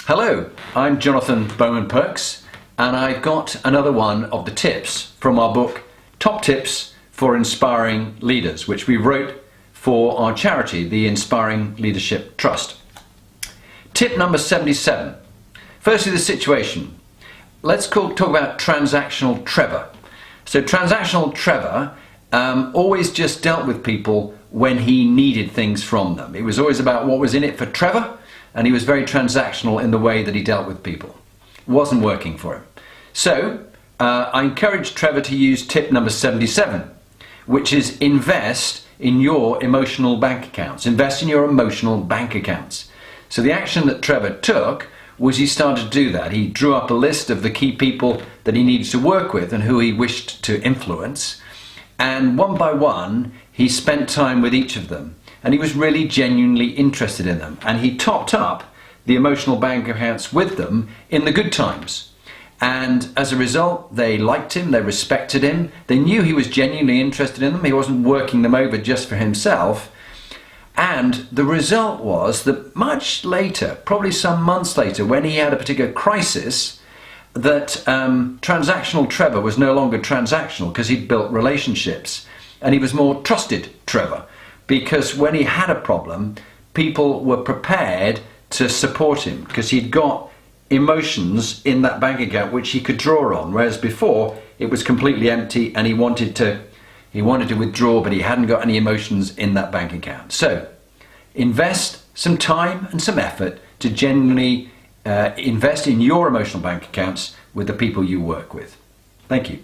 Hello, I'm Jonathan Bowman-Perks, and I've got another one of the tips from our book, Top Tips for Inspiring Leaders, which we wrote for our charity, the Inspiring Leadership Trust. Tip number 77. Firstly, the situation. Let's talk about Transactional Trevor. So Transactional Trevor always just dealt with people when he needed things from them. It was always about what was in it for Trevor, and he was very transactional in the way that he dealt with people. It wasn't working for him. So I encourage Trevor to use tip number 77, which is invest in your emotional bank accounts. Invest in your emotional bank accounts. So the action that Trevor took was he started to do that. He drew up a list of the key people that he needed to work with and who he wished to influence. And one by one, he spent time with each of them. And he was really genuinely interested in them. And he topped up the emotional bank accounts with them in the good times. And as a result, they liked him, they respected him, they knew he was genuinely interested in them, he wasn't working them over just for himself. And the result was that much later, probably some months later, when he had a particular crisis, that Transactional Trevor was no longer transactional because he'd built relationships. And he was more trusted Trevor. Because when he had a problem, people were prepared to support him because he'd got emotions in that bank account which he could draw on, whereas before it was completely empty and he wanted to withdraw, but he hadn't got any emotions in that bank account. So invest some time and some effort to genuinely invest in your emotional bank accounts with the people you work with. Thank you.